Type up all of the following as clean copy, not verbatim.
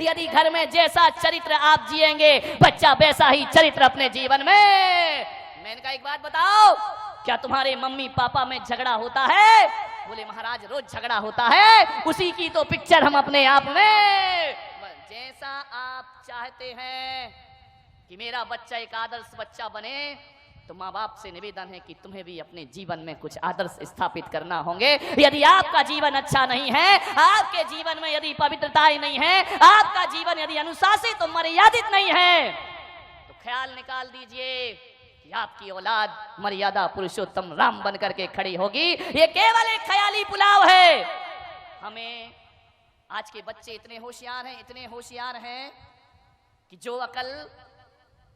यदि घर में जैसा चरित्र आप जिएंगे, बच्चा वैसा ही चरित्र अपने जीवन में। मैंने कहा एक बात बताओ, क्या तुम्हारे मम्मी पापा में झगड़ा होता है? बोले महाराज रोज झगड़ा होता है, उसी की तो पिक्चर हम अपने आप में। जैसा आप चाहते हैं कि मेरा बच्चा एक आदर्श बच्चा बने, तो माँ बाप से निवेदन है कि तुम्हें भी अपने जीवन में कुछ आदर्श स्थापित करना होंगे। यदि आपका जीवन अच्छा नहीं है, आपके जीवन में यदि पवित्रताएं नहीं है, आपका जीवन यदि अनुशासित और मर्यादित नहीं है, तो ख्याल निकाल दीजिए कि आपकी औलाद मर्यादा पुरुषोत्तम राम बन करके खड़ी होगी। ये केवल एक ख्याली पुलाव है। हमें आज के बच्चे इतने होशियार हैं कि जो अकल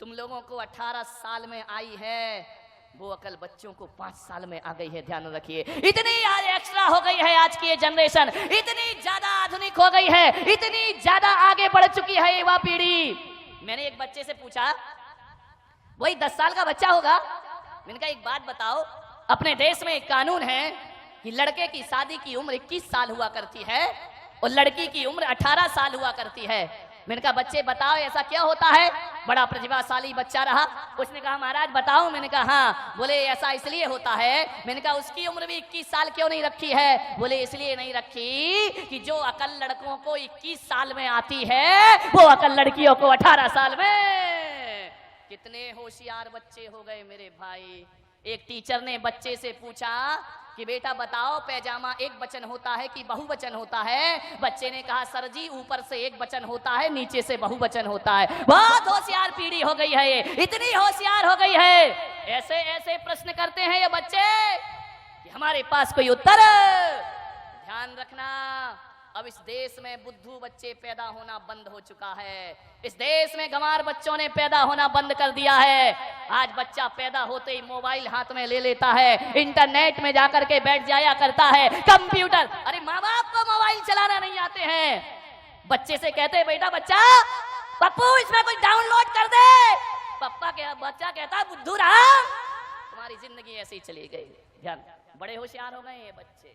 तुम लोगों को 18 साल में आई है, वो अकल बच्चों को 5 साल में आ गई है। ध्यान रखिए, इतनी आज एक्स्ट्रा हो गई है आज की ये जनरेशन, इतनी ज्यादा आधुनिक हो गई है, इतनी ज्यादा आगे बढ़ चुकी है युवा पीढ़ी। मैंने एक बच्चे से पूछा, वही 10 साल का बच्चा होगा, मैंने कहा एक बात बताओ, अपने देश में एक कानून है कि लड़के की शादी की उम्र 21 साल हुआ करती है और लड़की की उम्र 18 साल हुआ करती है। मैंने कहा बच्चे बताओ ऐसा क्या होता है? बड़ा प्रतिभाशाली बच्चा रहा, उसने कहा महाराज बताओ। मैंने कहा हाँ। बोले ऐसा इसलिए होता है। मैंने कहा उसकी उम्र भी 21 साल क्यों नहीं रखी है? बोले इसलिए नहीं रखी कि जो अकल लड़कों को 21 साल में आती है, वो अकल लड़कियों को 18 साल में। कितने होशियार बच्चे हो गए मेरे भाई। एक टीचर ने बच्चे से पूछा कि बेटा बताओ पैजामा एक वचन होता है कि बहुवचन होता है? बच्चे ने कहा सर जी ऊपर से एक वचन होता है, नीचे से बहुवचन होता है। बहुत होशियार पीढ़ी हो गई है ये, इतनी होशियार हो गई है। ऐसे ऐसे प्रश्न करते हैं ये बच्चे कि हमारे पास कोई उत्तर। ध्यान रखना, अब इस देश में बुद्धू बच्चे पैदा होना बंद हो चुका है। इस देश में गंवार बच्चों ने पैदा होना बंद कर दिया है। आज बच्चा पैदा होते ही मोबाइल हाथ में ले लेता है, इंटरनेट में जाकर के बैठ जाया करता है, कंप्यूटर। अरे माँ बाप को मोबाइल चलाना नहीं आते हैं। बच्चे से कहते हैं बेटा बच्चा पप्पू इसमें कुछ डाउनलोड कर दे, बच्चा कहता है बुद्धू राम तुम्हारी जिंदगी ऐसी चली गई। ध्यान, बड़े होशियार हो गए ये बच्चे,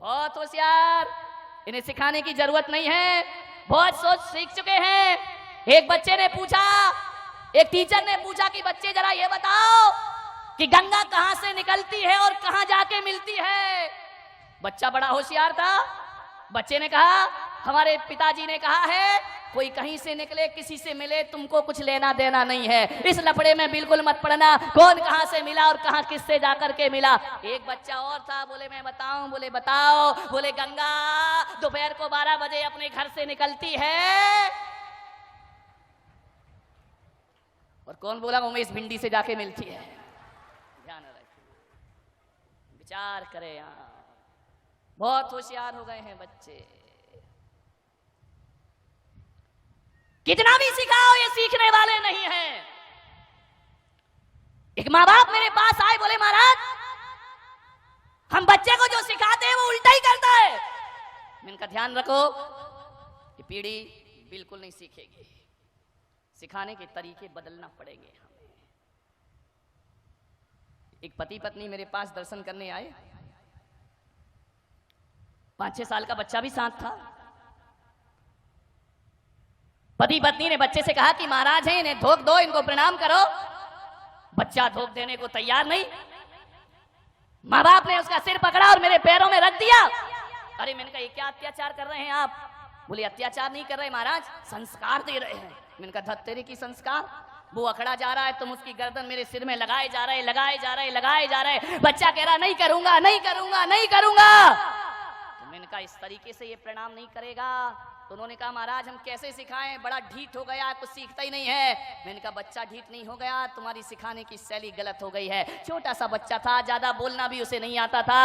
बहुत होशियार। इन्हें सिखाने की जरूरत नहीं है, बहुत सोच सीख चुके हैं। एक बच्चे ने पूछा, एक टीचर ने पूछा कि बच्चे जरा ये बताओ कि गंगा कहां से निकलती है और कहां जाके मिलती है? बच्चा बड़ा होशियार था। बच्चे ने कहा हमारे पिताजी ने कहा है कोई कहीं से निकले किसी से मिले तुमको कुछ लेना देना नहीं है, इस लफड़े में बिल्कुल मत पड़ना, कौन कहां से मिला और कहां किससे जाकर के मिला। एक बच्चा और था, बोले मैं बताऊं? बोले बताओ। बोले गंगा दोपहर को 12 बजे अपने घर से निकलती है। और कौन बोला? उमेश भिंडी से जाके मिलती है। ध्यान रखिए, विचार करें। यहां बहुत होशियार हो गए हैं बच्चे। कितना भी सिखाओ ये सीखने वाले नहीं हैं। एक माँ बाप मेरे पास आए, बोले महाराज हम बच्चे को जो सिखाते हैं वो उल्टा ही करता है। मैंने कहा ध्यान रखो, ये पीढ़ी बिल्कुल नहीं सीखेगी, सिखाने के तरीके बदलना पड़ेंगे हमें। एक पति पत्नी मेरे पास दर्शन करने आए, 5-6 साल का बच्चा भी साथ था। पति पत्नी ने बच्चे से कहा कि महाराज हैं इन्हें धोख दो, इनको प्रणाम करो। बच्चा धोख देने को तैयार नहीं। माँ बाप ने उसका सिर पकड़ा और मेरे पैरों में रख दिया। अरे मैंने कहा ये क्या अत्याचार कर रहे हैं आप? बोले अत्याचार नहीं कर रहे महाराज, संस्कार दे रहे हैं। मैंने कहा धत्तेरे की संस्कार? वो अखड़ा जा रहा है, तुम उसकी गर्दन मेरे सिर में लगाए जा रहे, लगाए जा रहे, लगाए जा रहे। बच्चा कह रहा नहीं करूंगा, नहीं करूंगा, नहीं करूंगा। तो मैंने कहा इस तरीके से ये प्रणाम नहीं करेगा। तो उन्होंने कहा महाराज हम कैसे सिखाएं, बड़ा ढीठ हो गया, कुछ सीखता ही नहीं है। मैंने कहा बच्चा ढीठ नहीं हो गया, तुम्हारी सिखाने की शैली गलत हो गई है। छोटा सा बच्चा था, ज्यादा बोलना भी उसे नहीं आता था।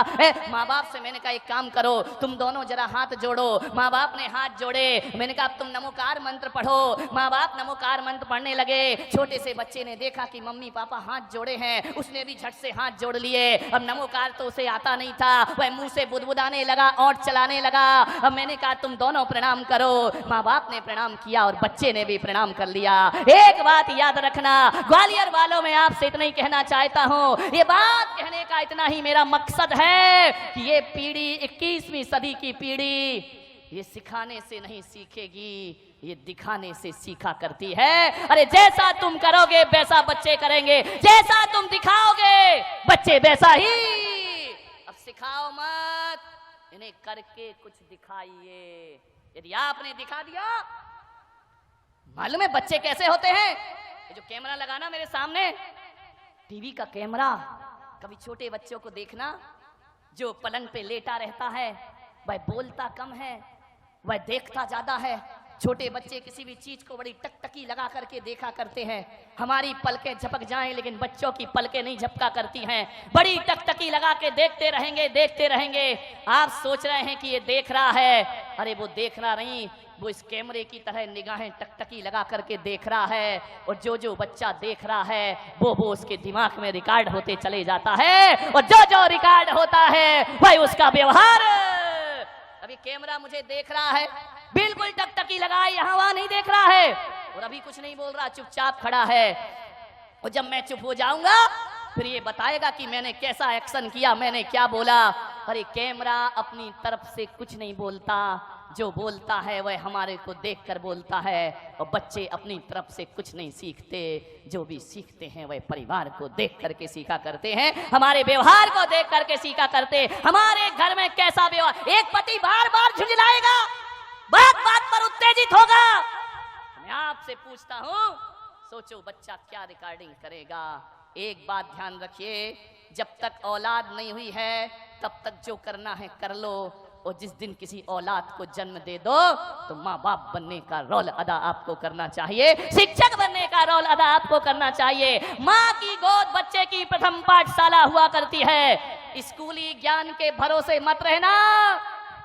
माँ बाप से मैंने कहा एक काम करो, तुम दोनों जरा हाथ जोड़ो। माँ बाप ने हाथ जोड़े। मैंने कहा अब तुम नमोकार मंत्र पढ़ो। माँ बाप नमोकार मंत्र पढ़ने लगे। छोटे से बच्चे ने देखा कि मम्मी पापा हाथ जोड़े हैं, उसने भी झट से हाथ जोड़ लिए। अब नमोकार तो उसे आता नहीं था, वह मुंह से बुदबुदाने लगा, ओंठ चलाने लगा। अब मैंने कहा तुम दोनों प्रणाम करो। माँ बाप ने प्रणाम किया और बच्चे ने भी प्रणाम कर लिया। एक बात याद रखना, ग्वालियर वालों में आपसे इतना ही कहना चाहता हूँ, ये बात कहने का इतना ही मेरा मकसद है कि ये पीढ़ी 21वीं सदी की पीढ़ी ये सिखाने से नहीं सीखेगी, ये दिखाने से सीखा करती है। अरे जैसा तुम करोगे वैसा बच्चे करेंगे, जैसा तुम दिखाओगे बच्चे वैसा ही। अब सिखाओ मत, इन्हें करके कुछ दिखाइए। यदि आपने दिखा दिया, मालूम है बच्चे कैसे होते हैं? ये जो कैमरा लगाना मेरे सामने, टीवी का कैमरा, कभी छोटे बच्चों को देखना जो पलंग पे लेटा रहता है, वह बोलता कम है, वह देखता ज्यादा है। छोटे बच्चे किसी भी चीज को बड़ी टकटकी लगा करके देखा करते हैं। हमारी पलकें झपक जाएं लेकिन बच्चों की पलकें नहीं झपका करती हैं, बड़ी टकटकी लगा के देखते रहेंगे, देखते रहेंगे। आप सोच रहे हैं कि ये देख रहा है, अरे वो देख रहा नहीं, वो इस कैमरे की तरह निगाहें टकटकी लगा करके देख रहा है। और जो जो बच्चा देख रहा है वो उसके दिमाग में रिकॉर्ड होते चले जाता है, और जो जो रिकॉर्ड होता है वही उसका व्यवहार। अभी कैमरा मुझे देख रहा है, बिल्कुल टकटकी लगाई, यहाँ वहां नहीं देख रहा है, और अभी कुछ नहीं बोल रहा, चुपचाप खड़ा है। और जब मैं चुप हो जाऊंगा फिर ये बताएगा कि मैंने कैसा एक्शन किया, मैंने क्या बोला। अरे कैमरा अपनी तरफ से कुछ नहीं बोलता, जो बोलता है वह हमारे को देखकर बोलता है। और बच्चे अपनी तरफ से कुछ नहीं सीखते, जो भी सीखते हैं वह परिवार को देख करके सीखा करते हैं, हमारे व्यवहार को देख करके सीखा करते। हमारे घर में कैसा व्यवहार, एक पति बार बार झुंझलाएगा, बात बात पर उत्तेजित होगा। मैं आपसे पूछता हूं, सोचो बच्चा क्या रिकॉर्डिंग करेगा। एक बात ध्यान रखिए, जब तक औलाद नहीं हुई है तब तक जो करना है कर लो, और जिस दिन किसी औलाद को जन्म दे दो तो माँ बाप बनने का रोल अदा आपको करना चाहिए, शिक्षक बनने का रोल अदा आपको करना चाहिए। माँ की गोद बच्चे की प्रथम पाठशाला हुआ करती है। स्कूली ज्ञान के भरोसे मत रहना।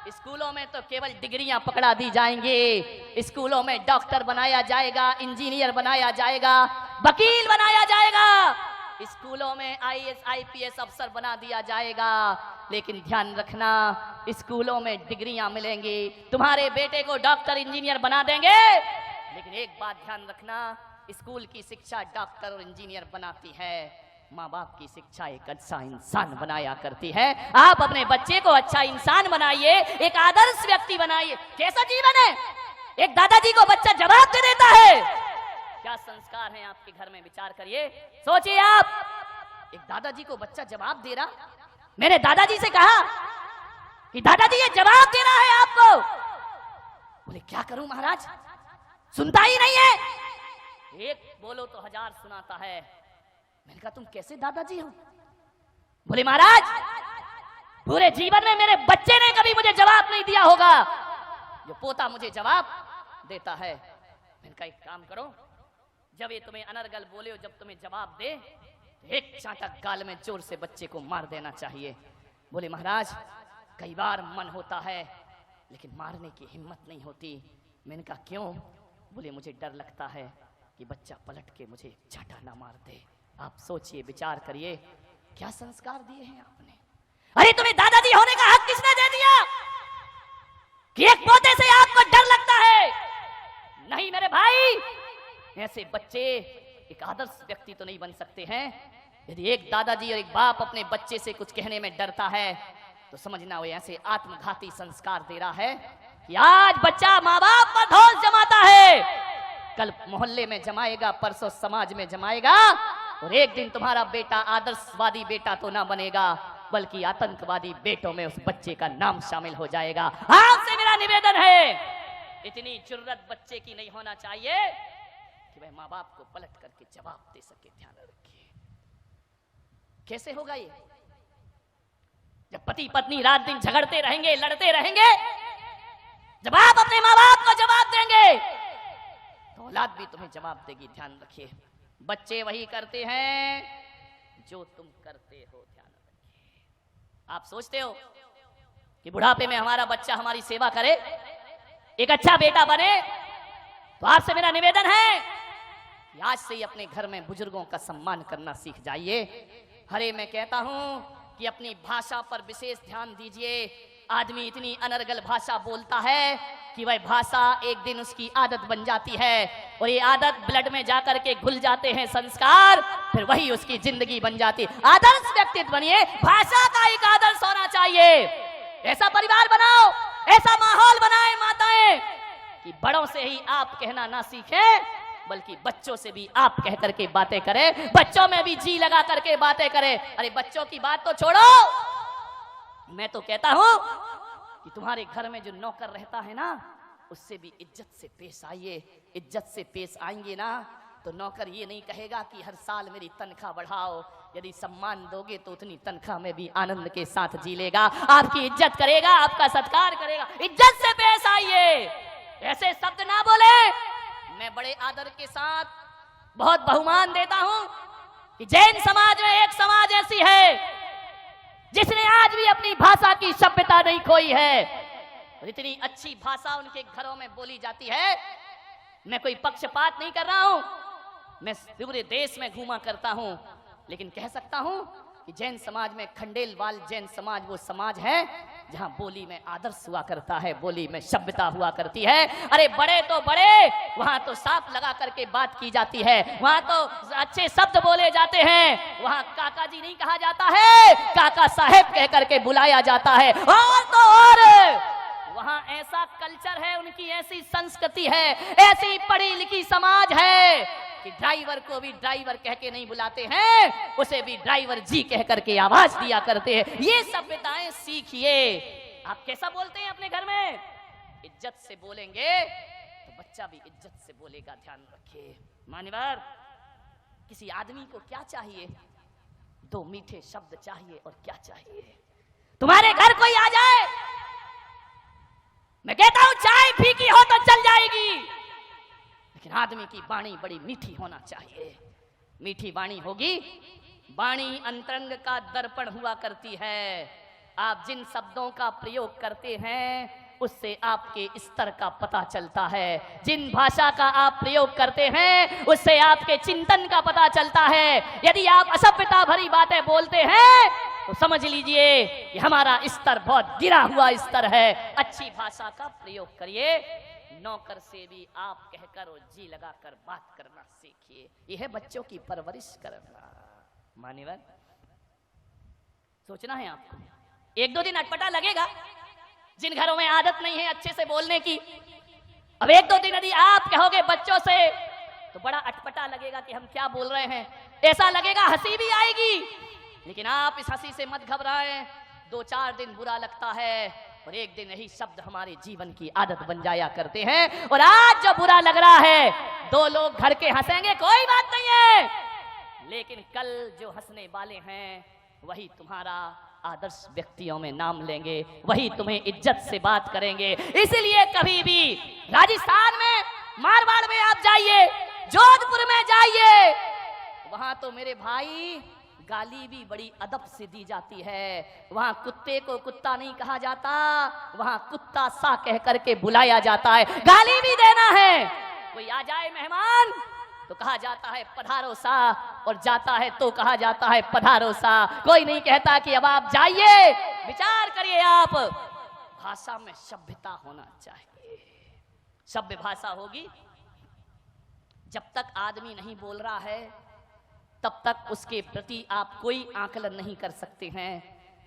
स्कूलों में तो केवल डिग्रियां पकड़ा दी जाएंगी, स्कूलों में डॉक्टर बनाया जाएगा, इंजीनियर बनाया जाएगा, वकील बनाया जाएगा, स्कूलों में आईएएस आईपीएस अफसर बना दिया जाएगा। लेकिन ध्यान रखना, स्कूलों में डिग्रियां मिलेंगी, तुम्हारे बेटे को डॉक्टर इंजीनियर बना देंगे, लेकिन एक बात ध्यान रखना, स्कूल की शिक्षा डॉक्टर और इंजीनियर बनाती है, माँ बाप की शिक्षा एक अच्छा इंसान बनाया करती है। आप अपने बच्चे को अच्छा इंसान बनाइए, एक आदर्श व्यक्ति बनाइए। कैसा जीवन है? एक दादाजी को बच्चा जवाब दे देता है, क्या संस्कार हैं आपके घर में? विचार करिए, सोचिए आप। एक दादाजी को बच्चा जवाब दे रहा। मैंने दादाजी से कहा कि दादाजी ये जवाब दे रहा है आपको। बोले क्या करूं महाराज, सुनता ही नहीं है। एक बोलो तो हजार सुनाता है। मैंने कहा तुम कैसे दादाजी हो? बोले महाराज पूरे जीवन में मेरे बच्चे ने कभी मुझे जवाब नहीं दिया होगा, जो पोता मुझे जवाब देता है। मैंने कहा एक काम करो, जब ये तुम्हें अनर्गल बोले, जब तुम्हें जवाब दे, एक चांटा गाल में जोर से बच्चे को मार देना चाहिए। बोले महाराज कई बार मन होता है लेकिन मारने की हिम्मत नहीं होती। मैंने कहा क्यों? बोले मुझे डर लगता है कि बच्चा पलट के मुझे चांटा ना मार दे। आप सोचिए, विचार करिए, क्या संस्कार दिए हैं आपने। अरे तुम्हें दादाजी होने का हक किसने दे दिया कि एक पोते से आपको डर लगता है? नहीं मेरे भाई, ऐसे बच्चे एक आदर्श व्यक्ति तो नहीं बन सकते हैं। यदि एक दादाजी और एक बाप अपने बच्चे से कुछ कहने में डरता है तो समझना वो ऐसे आत्मघाती संस्कार दे रहा है कि आज बच्चा माँ बाप पर धौंस जमाता है, कल मोहल्ले में जमाएगा, परसों समाज में जमाएगा, और एक दिन तुम्हारा बेटा आदर्शवादी बेटा तो ना बनेगा बल्कि आतंकवादी बेटों में उस बच्चे का नाम शामिल हो जाएगा। आपसे मेरा निवेदन है, इतनी जुर्रत बच्चे की नहीं होना चाहिए कि वह माँ बाप को पलट करके जवाब दे सके। ध्यान रखिए, कैसे होगा ये? जब पति पत्नी रात दिन झगड़ते रहेंगे, लड़ते रहेंगे, जब आप अपने माँ बाप को जवाब देंगे तो औलाद भी तुम्हें जवाब देगी। ध्यान रखिए, बच्चे वही करते हैं जो तुम करते हो। ध्यान रखिए, आप सोचते हो कि बुढ़ापे में हमारा बच्चा हमारी सेवा करे, एक अच्छा बेटा बने, तो आपसे मेरा निवेदन है कि आज से ही अपने घर में बुजुर्गों का सम्मान करना सीख जाइए। अरे मैं कहता हूं कि अपनी भाषा पर विशेष ध्यान दीजिए। आदमी इतनी अनर्गल भाषा बोलता है कि वह भाषा एक दिन उसकी आदत बन जाती है, और ये आदत ब्लड में जाकर के घुल जाते हैं संस्कार, फिर वही उसकी जिंदगी बन जाती। आदर्श व्यक्तित्व बनिए, भाषा का एक आदर्श होना चाहिए। ऐसा परिवार बनाओ ऐसा माहौल बनाए माताएं कि बड़ों से ही आप कहना ना सीखें, बल्कि बच्चों से भी आप कह करके बातें करें, बच्चों में भी जी लगा करके बातें करें। अरे बच्चों की बात तो छोड़ो, मैं तो कहता हूं कि तुम्हारे घर में जो नौकर रहता है ना, उससे भी इज्जत से पेश आइए। इज्जत से पेश आएंगे ना तो नौकर ये नहीं कहेगा कि हर साल मेरी तनख्वाह बढ़ाओ। यदि सम्मान दोगे तो उतनी तनख्वाह में भी आनंद के साथ जी लेगा, आपकी इज्जत करेगा, आपका सत्कार करेगा। इज्जत से पेश आइए, ऐसे शब्द ना बोले। मैं बड़े आदर के साथ बहुत बहुमान देता हूं कि जैन समाज में एक समाज ऐसी है जिसने आज भी अपनी भाषा की सभ्यता नहीं खोई है, और इतनी अच्छी भाषा उनके घरों में बोली जाती है। मैं कोई पक्षपात नहीं कर रहा हूं, मैं पूरे देश में घूमा करता हूं, लेकिन कह सकता हूं कि जैन समाज में खंडेलवाल जैन समाज वो समाज है जहां बोली में आदर्श हुआ करता है, बोली में सभ्यता हुआ करती है। अरे बड़े तो बड़े, वहां तो साफ लगा करके बात की जाती है, वहां तो अच्छे शब्द बोले जाते हैं, वहां काका जी नहीं कहा जाता है, काका साहेब कह करके बुलाया जाता है। और तो और वहां ऐसा कल्चर है, उनकी ऐसी संस्कृति है, ऐसी पढ़ी लिखी समाज है कि ड्राइवर को भी ड्राइवर कह के नहीं बुलाते हैं, उसे भी ड्राइवर जी कह करके आवाज दिया करते हैं। ये सभ्यताएं सीखिए। आप कैसा बोलते हैं अपने घर में? इज्जत से बोलेंगे तो बच्चा भी इज्जत से बोलेगा, ध्यान रखिए। मान्यवर, किसी आदमी को क्या चाहिए? दो मीठे शब्द चाहिए, और क्या चाहिए? तुम्हारे घर कोई आ जाए, मैं कहता हूं चाय फीकी हो तो चल जाएगी, लेकिन आदमी की वाणी बड़ी मीठी होना चाहिए। मीठी वाणी होगी, वाणी अंतरंग का दर्पण हुआ करती है। आप जिन शब्दों का प्रयोग करते हैं उससे आपके स्तर का पता चलता है, जिन भाषा का आप प्रयोग करते हैं उससे आपके चिंतन का पता चलता है। यदि आप असभ्यता भरी बातें बोलते हैं तो समझ लीजिए कि हमारा स्तर बहुत गिरा हुआ स्तर है। अच्छी भाषा का प्रयोग करिए, नौकर से भी आप कहकर और जी लगाकर बात करना सीखिए। यह है बच्चों की परवरिश करना। मान्यवर, सोचना है आपको, एक दो दिन अटपटा लगेगा जिन घरों में आदत नहीं है अच्छे से बोलने की। अब एक दो दिन यदि आप कहोगे बच्चों से तो बड़ा अटपटा लगेगा कि हम क्या बोल रहे हैं, ऐसा लगेगा, हंसी भी आएगी। लेकिन आप इस हंसी से मत घबराएं, दो चार दिन बुरा लगता है और एक दिन यही शब्द हमारे जीवन की आदत बन जाया करते हैं। और आज जो बुरा लग रहा है, दो लोग घर के हंसेंगे, कोई बात नहीं है, लेकिन कल जो हंसने वाले हैं वही तुम्हारा आदर्श व्यक्तियों में नाम लेंगे, वही तुम्हें इज्जत से बात करेंगे। इसलिए कभी भी राजस्थान में, मारवाड़ में आप जाइए, जोधपुर में जाइए, वहां तो मेरे भाई गाली भी बड़ी अदब से दी जाती है। वहां कुत्ते को कुत्ता नहीं कहा जाता, वहां कुत्ता सा कह करके बुलाया जाता है। गाली भी देना है, कोई आ जाए मेहमान तो कहा जाता है पधारो सा, और जाता है तो कहा जाता है पधारो सा। कोई नहीं कहता कि अब आप जाइए। विचार करिए आप, भाषा में सभ्यता होना चाहिए। सभ्य भाषा होगी, जब तक आदमी नहीं बोल रहा है तब तक उसके प्रति आप कोई आकलन नहीं कर सकते हैं,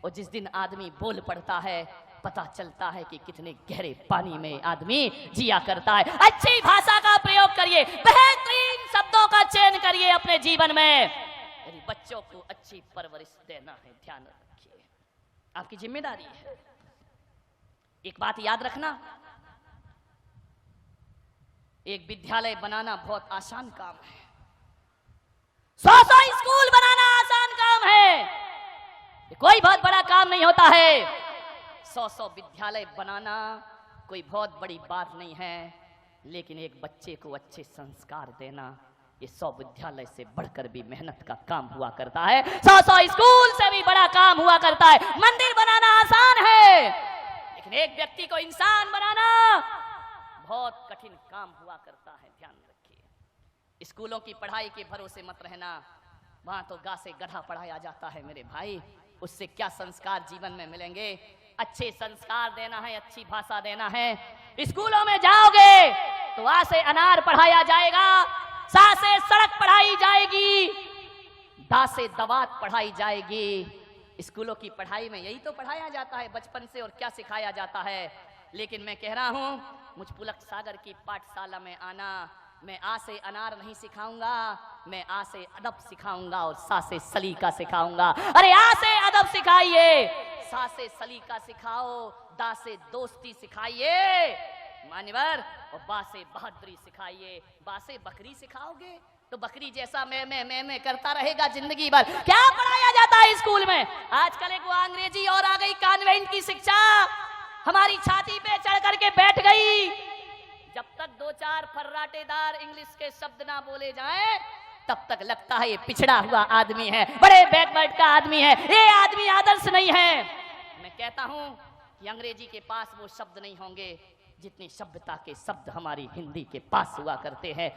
और जिस दिन आदमी बोल पड़ता है पता चलता है कि कितने गहरे पानी में आदमी जिया करता है। अच्छी भाषा का प्रयोग करिए, बेहतरीन शब्दों का चयन करिए अपने जीवन में। यदि बच्चों को अच्छी परवरिश देना है, ध्यान रखिए, आपकी जिम्मेदारी है। एक बात याद रखना, एक विद्यालय बनाना बहुत आसान काम है, 100 स्कूल बनाना आसान काम है, कोई बहुत बड़ा काम नहीं होता है। 100 विद्यालय बनाना कोई बहुत बड़ी बात नहीं है, लेकिन एक बच्चे को अच्छे संस्कार देना ये 100 विद्यालय से बढ़कर भी मेहनत का काम हुआ करता है। 100 स्कूल से भी बड़ा काम हुआ करता है। मंदिर बनाना आसान है, लेकिन एक व्यक्ति को इंसान बनाना बहुत कठिन काम हुआ करता है, ध्यान रखिए। स्कूलों की पढ़ाई के भरोसे मत रहना, वहां तो गा से गधा पढ़ाया जाता है मेरे भाई, उससे क्या संस्कार जीवन में मिलेंगे। अच्छे संस्कार देना है, अच्छी भाषा देना है। स्कूलों में जाओगे तो आ से अनार पढ़ाया जाएगा, सा से सड़क पढ़ाई जाएगी, दा से दवात पढ़ाई जाएगी। स्कूलों की पढ़ाई में यही तो पढ़ाया जाता है बचपन से, और क्या सिखाया जाता है। लेकिन मैं कह रहा हूं, मुझ पुलक सागर की पाठशाला में आना, मैं आ से अनार नहीं सिखाऊंगा, मैं आ से अदब सिखाऊंगा और सा से सलीका सिखाऊंगा। अरे आ से अदब सिखाइए, सा से सलीका सिखाओ, दा से दोस्ती सिखाइए मान्यवर, और बा से बहादुरी सिखाइए। बा से बकरी सिखाओगे तो बकरी जैसा मैं करता रहेगा जिंदगी भर। क्या पढ़ाया जाता है स्कूल में आजकल? एक वो अंग्रेजी और आ गई कॉन्वेंट की शिक्षा, हमारी छाती पे चढ़ करके बैठ गई। जब तक 2-4 फर्राटेदार इंग्लिश के शब्द ना बोले जाएं, तब तक लगता है ये पिछड़ा हुआ आदमी है, बड़े बैकवर्ड का आदमी है, ये आदमी आदर्श नहीं है। मैं कहता हूं कि अंग्रेजी के पास वो शब्द नहीं होंगे जितनी सभ्यता के शब्द हमारी हिंदी के पास हुआ करते हैं।